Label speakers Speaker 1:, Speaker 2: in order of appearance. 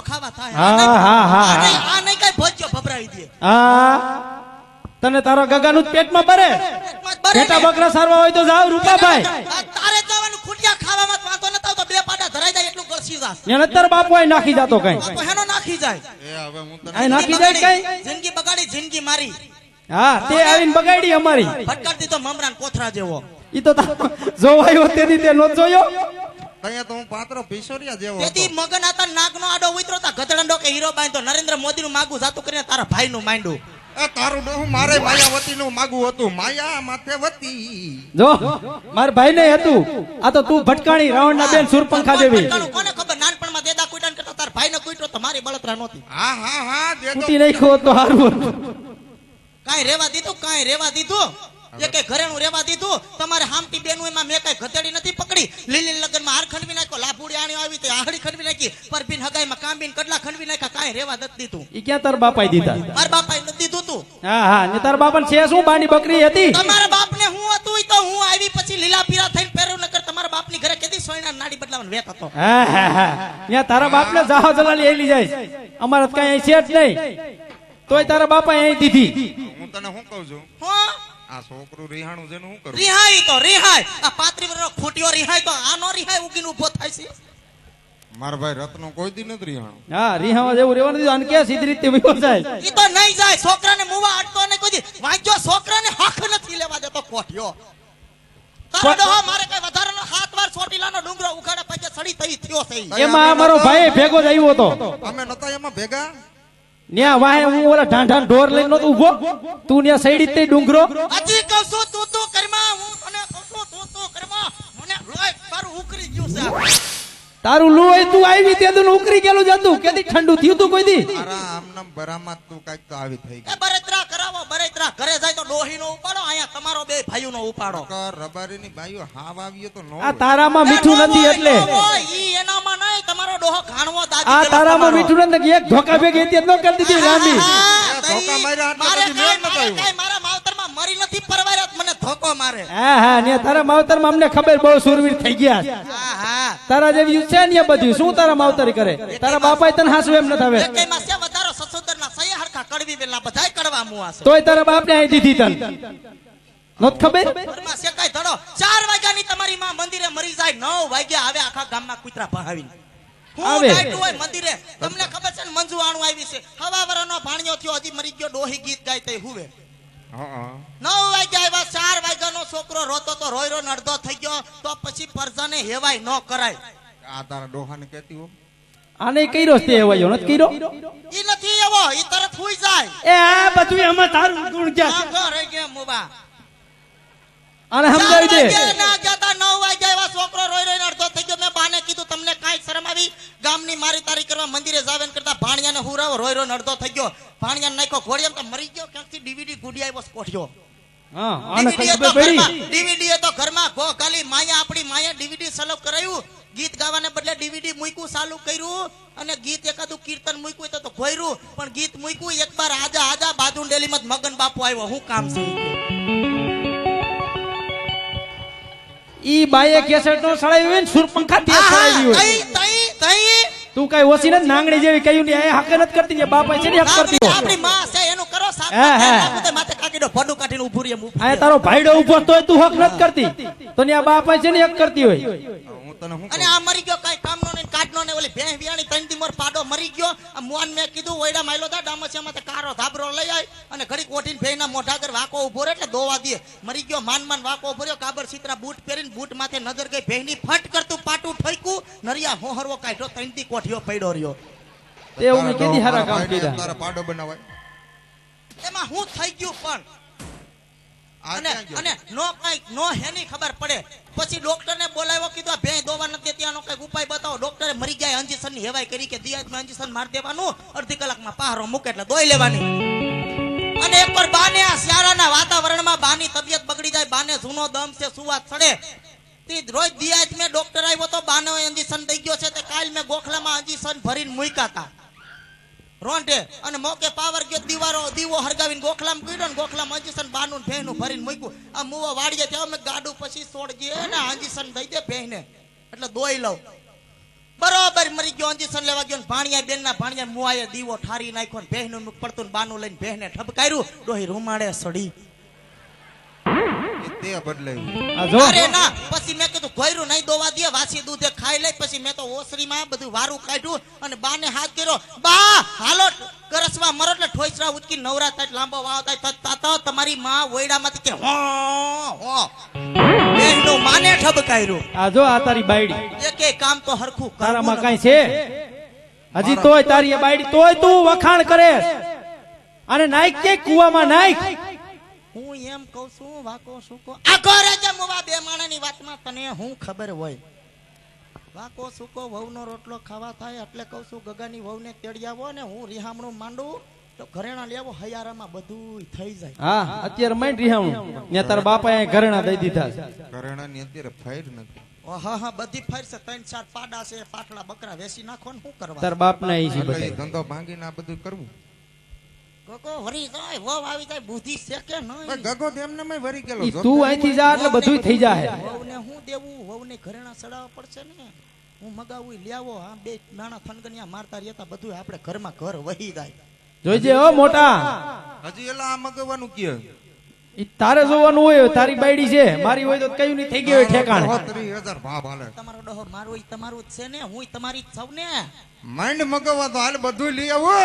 Speaker 1: નો ખાવા થાય
Speaker 2: હા હા હા
Speaker 1: આ નહીં કઈ ભોજ્યો ભભરાવી દે
Speaker 2: હા તને તારો ગગાનું પેટમાં ભરે બેટા બકરા સારવા હોય તો જાવ રૂપાભાઈ
Speaker 1: તારે જવાનું ખુટિયા ખાવામાં વાંધો ન તો બે પાડા ધરાઈ જાય એટલું કરસી જાસ
Speaker 2: એને તાર બાપુ અહીં નાખી જાતો કઈ
Speaker 1: તો હેનો નાખી જાય
Speaker 3: એ હવે હું તને
Speaker 2: અહીં નાખી જાય કઈ
Speaker 1: જિંદગી બગાડી જિંદગી મારી
Speaker 2: હા તે આવીને બગાડી અમારી
Speaker 1: ફટકાર દીધો મમરાન કોથરા જેવો
Speaker 2: ઈ તો જોવાયો તેથી તે નો જોયો
Speaker 3: અહીંયા તો હું પાત્રો ભીસોરિયા જેવો હતો.
Speaker 1: તેથી મગન આતા નાગનો આડો ઉતરો તા ગધડંડો કે હીરો બાંધો નરેન્દ્ર મોદી નું માગું જાતું કરીને તારા ભાઈ નું માંડું
Speaker 3: એ તારું ડોહું મારે માયાવતી નું માગું હતું માયા માથે વતી
Speaker 2: જો માર ભાઈ ને હતું આ તો તું ભટકાણી રાવણ ના બેન સુરપંખા દેવી
Speaker 1: કોને ખબર નાનપણમાં દેદા કુઈટાન કરતા તારા ભાઈ ને કુઈટો તો મારી બળતરા નહોતી
Speaker 3: હા હા હા દે દો
Speaker 2: તૂટી નાખ્યો તો હારું
Speaker 1: કાઈ રેવા દીધું એકે ઘરેણું રેવા દીધું તમારે હામટી બેનું એમાં મેં કઈ ગધેડી નથી પકડી લીલી લગનમાં હાર ખંડવી નાખ્યો લાભુડી આણી આવી તે આહડી ખંડવી નાખી પરબીન હગાઈમાં કાંબીન કડલા ખંડવી નાખ્યા કાઈ રેવા નથી દીધું
Speaker 2: ઈ ક્યાં તાર બાપાએ દીધા
Speaker 1: માર બાપાએ નથી દીધું તું
Speaker 2: હા હા ને તાર બાપાને છે શું બાની બકરી હતી
Speaker 1: તમારા બાપને હું હતું ઈ તો હું આવી પછી લીલા પીરા થઈને પહેર્યું નકર તમારા બાપની ઘરે કેદી સોયના નાડી બદલાવાનો વેત હતો
Speaker 2: હા હા હા ત્યાં તારા બાપને જાહો જલાલી એલી જાય અમારે તો કઈ અહીં છે જ નહીં તોય તારા બાપા અહીં દીધી
Speaker 3: હું તને શું કહું છું
Speaker 1: હો
Speaker 3: આ છોકરું રિહાણું જેનું શું કરું
Speaker 1: રિહાય આ 35 વર્ષનો ખોટિયો રિહાય તો આનો રિહાય ઉગીને ઉભો થાય છે
Speaker 3: મારા ભાઈ રત્નો કોઈ દી નથી રિહાણું
Speaker 2: હા રીહાવા જેવું રેવાનું દીધું અને કે સીધી રીતે વિયો જાય
Speaker 1: ઈ તો નહીં જાય છોકરાને મુવા અડતો ને કોઈ દી વાંચ્યો છોકરાને હક નથી લેવા દેતો કોઠિયો તારો ડોહો મારે કઈ વધારાનો 7 વાર ચોટીલાનો ડુંગરો ઉખાડે પગે સડી થઈ થયો છે
Speaker 2: એમાં અમારો ભાઈ ભેગો જ આવ્યો હતો
Speaker 3: અમે નતા એમાં ભેગા
Speaker 2: ન્યા વાહે હું ઓલા ઢાંઢાન ઢોર લઈને નતો ઉભો તું ન્યા સઈડી તે ડુંગરો
Speaker 1: હજી કહું છું તું કરમાં હું તને કહું છું તું કરમાં મને લોય તારું ઉકરી ગયું છે
Speaker 2: તારું લોહી તું આવી તે દુન ઉકરી ગયેલું જતું કેદી ઠંડુ થયું તું કોઈ દી
Speaker 3: મારા આમનામ બરામાં તું કાઈક તો આવી થઈ
Speaker 1: એ
Speaker 3: ગઈ
Speaker 1: બરેતરા કરાવો બરેતરા ઘરે જાય તો ડોહીનો ઉપાડો અહીંયા તમારો બે ભાઈઓનો ઉપાડો
Speaker 3: કર રબારીની બાઈઓ હાવ આવ્યો તો નો
Speaker 2: આ તારામાં મીઠું નથી એટલે
Speaker 1: ઈ એનામાં નહીં તમારો ડોહો ઘાણવો દાદી
Speaker 2: આ તારામાં મીઠું નથી એક ધોકા ભેગી હતી ન કરી દીધી લાંબી
Speaker 3: ધોકા માર્યા એટલે પછી મેળ નતો આવ્યો.
Speaker 1: મારા માવતરમાં મરી નથી પરવાર્યા મને ધોકો મારે
Speaker 2: હા હા ને તારા માવતરમાં અમને ખબર બહુ સુરવીર થઈ ગયા છે.
Speaker 1: હા હા
Speaker 2: તારા જેવી છે ને બધું શું તારા માવતરી કરે તારા બાપાએ તને હાસુ એમ ન થાવે
Speaker 1: એકેયમાં છે વધારો સસોદરના સહી હરખા કડવી વેલા બધાય કડવા મુવા છે
Speaker 2: તોય તારા બાપને અહીં દીધી તન નોત ખબર
Speaker 1: ઘરમાં શેકાય ધડો 4 વાગ્યાની તમારી માં મંદિરે મરી જાય 9 વાગ્યા આવે આખા ગામમાં કૂતરા ભહાવીને
Speaker 2: આવે.
Speaker 1: હું બેઠું હોય મંદિરે તમને ખબર છે ને મંજુ આણું આવી છે હવા વરનો ભાણિયો થયો હજી મરી ગયો ડોહી ગીત ગાય તે હુવે
Speaker 3: હા
Speaker 1: 9 વાગ્યા આવ્યા 4 વાગ્યાનો છોકરો રોતો તો રોયરો નડધો થઈ ગયો તો પછી પરજાને હેવાય ન કરાય
Speaker 3: આ તારા ડોહાને કહેતી હો
Speaker 2: આને કર્યો તે એવાયો નથી કર્યો
Speaker 1: ઈ નથી એવો ઈ તરત હુઈ જાય
Speaker 2: એ આ બધું એમાં તારું ગુણ ક્યાં
Speaker 1: આમ જો રહી ગયા મુબા
Speaker 2: આને સમજાવી દે
Speaker 1: 9 વાગ્યા એવા છોકરો રોઈ રોઈને અડધો થઈ ગયો મેં બાને કીધું તમને કાંઈ શરમ આવી ગામની મારી તારી કરવા મંદિરે જાવેન કરતા ભાણિયાને હુરાવો રોઈ રોઈને અડધો થઈ ગયો ભાણિયાને નાખ્યો ઘોડિયામ તો મરી ગયો ક્યાંકથી ડીવીડી ગુડી આવ્યો કોઠ્યો
Speaker 2: હા આને ખબર પડી
Speaker 1: ડીવીડી તો ઘરમાં ગો ખાલી માયા આપણી માયા ડીવીડી સલવ કરાયું ગીત ગાવાને બદલે ડીવીડી મૂક્યું ચાલુ કર્યું અને ગીત એકાદું કીર્તન મૂક્યું તો ઘોયરું પણ ગીત મૂક્યું એક બાર આજા આજા બાજુ ડેલીમાં મગન બાપુ આવ્યો હું કામ છે
Speaker 2: ઈ બાઈએ કેસેટ નો સળાવ્યો હોય ને સુરપંખા તે સળાવ્યો હોય તું કઈ ઓછી નથી નાંગણી જેવી કયું ને એ હક નથી કરતી ને બાપા છે ને હક કરતી હોય
Speaker 1: આપણી માં છે એનું કરો સાફ માથે કાકીડો ભડું કાઢીને ઊભું રહે
Speaker 2: આ તારો ભાઈડો ઉભો તોય તું હક નથી કરતી તો ને આ બાપા છે ને હક કરતી હોય
Speaker 3: હું તને શું
Speaker 1: અને આ મરી ગયો કઈ કામનો ને કાઢનો ને ઓલી ભેં વિયાણી 3 દી મોર પાડો મરી ગયો આ મુઆન મેં કીધું ઓયડા માયલો દા ડામસિયામાં તે કારો ધાબરો લઈ આય અને ઘડી કોઠીને ભેંના મોઢા આગળ વાકો ઉભો રહે એટલે દોવા દે મરી ગયો માન વાકો ઉભો રહ્યો કાબર સીતરા બૂટ પહેરીને બૂટ માથે નજર ગઈ ભેંની ફટ કરતું પાટું ઠોક્યું નરિયા હોહરવો કાઢ્યો 3 દી કોઠીઓ પડ્યો રહ્યો
Speaker 2: તે હું કેદી હારા કામ કર્યા
Speaker 3: તારા પાડો બનાવાય
Speaker 1: એમાં હું થઈ ગયું પણ
Speaker 3: આ
Speaker 1: અને
Speaker 3: ક્યાં ગયો
Speaker 1: અને નો હેની ખબર પડે પછી ડોક્ટરને બોલાવ્યો કીધું આ ભેં દોવા નથી ત્યાંનો કઈક ઉપાય બતાવો ડોક્ટરે મરી ગયા ઇન્જેક્શન ની હેવાય કરી કે દિયાજમાં ઇન્જેક્શન માર દેવાનું અડધી કલાકમાં પહારો મૂકે એટલે દોઈ લેવાની અને એકવાર બાને આ શિયાળાના વાતાવરણમાં બાની તબિયત બગડી જાય બાને જૂનો દમ છે સુવાત ચડે તે રોજ દિયાજ મેં ડોક્ટર આવ્યો તો બાને ઇન્જેક્શન દઈ ગયો છે તે કાલ મેં ગોખલામાં ઇન્જેક્શન ભરીને મૂક્યા હતા રોંઢે અને મોકે પાવર ગયો દીવો હરગાવીને ગોખલામાં ગયો ને ગોખલામાં અંજીસન બાનું ભેંનું ભરીને મૂક્યું આ મુવો વાડીએ ત્યાં અમે ગાડું પછી છોડજે ને અંજીસન દઈ દે ભેંને એટલે દોઈ લઉં બરોબર મરી ગયો ઇન્જેક્શન લેવા ગયો ને ભાણિયા બેન ના ભાણિયા મુઆએ દીવો ઠારી નાખ્યો ને બહેનું મુખ પડતું ને બાનું લઈને બહેને ઠબકાર્યું ડોહી રૂમાડે સડી
Speaker 3: એ તે બદલાયું.
Speaker 2: આ જો
Speaker 1: અરે ના પછી મેં કીધું ગોયરું નહીં દોવા દે વાસી દૂધે ખાઈ લે પછી મેં તો ઓસરીમાં બધું વારું કાઢ્યું અને બાને હાથ કર્યો બા હાલો કરસવા મરો એટલે ઠોઈસરા ઉચકી નવરા થાય લાંબો વાવ થાય તો તમારી માં ઓયડામાંથી કે હો હો બેનનું માને ઠબકાર્યું
Speaker 2: આ જો આ તારી બાયડી
Speaker 1: એકે કામ તો હરખું
Speaker 2: તારામાં કઈ છે હજી તોય તારી એ બાયડી તોય તું વખાણ કરે અને નાઈક કે કુવામાં નાઈક
Speaker 1: હું એમ કહું છું વાકો સુકો આગો રેજે મુવા બે માણાની વાતમાં તને હું ખબર હોય વાકો સુકો વહુનો રોટલો ખાવા થાય એટલે કહું છું ગગાની વહુને તેડી આવો ને હું રિહામણું માંડું તો ઘરેણા લેવો હૈયારામાં બધું થઈ જાય
Speaker 2: હા અત્યારે માઇન રિહામણું ને તારા બાપાએ ઘરેણા દઈ દીધા છે
Speaker 3: ઘરેણાની અત્યારે ફાઈર નથી.
Speaker 1: હા હા બધી ફાઈર છે 3-4 પાડા છે પાટલા બકરા વેસી નાખો ને શું કરવા
Speaker 2: તાર બાપ ના ઈ છે
Speaker 3: એટલે
Speaker 2: બધા
Speaker 3: એ ધંધો ભાંગીને આ બધું કરવું.
Speaker 1: કોકો વરી જાય વહુ આવી જાય બુદ્ધિ છે કે
Speaker 3: પણ
Speaker 1: નહીં
Speaker 3: ગગો તેમને મેં વરી ગયેલો.
Speaker 2: ઈ તું અહીંથી જા એટલે બધું થઈ જાય
Speaker 1: વહુને હું દેવું વહુને ઘરેણા ચડાવવા પડશે ને હું મગાવું લેવો આ બે નાના થનગનિયા મારતા રહેતા બધું આપણે ઘરમાં ઘર વહી જાય
Speaker 2: જોઈજે ઓ મોટા
Speaker 3: હજી એલા આ મગવાનું કે
Speaker 2: ઈ તારે જોવાનું હોય તારી બાયડી છે મારી હોય તો કયું નહીં થઈ ગયું હોય ઠેકાણે
Speaker 3: 30,000 ભાવ હાલે.
Speaker 1: તમારો ડોહો મારો ઈ તમારું જ છે ને હું તમારી જ છું ને
Speaker 3: માઇન્ડ મગવા તો હાલ બધું લઈ આવો.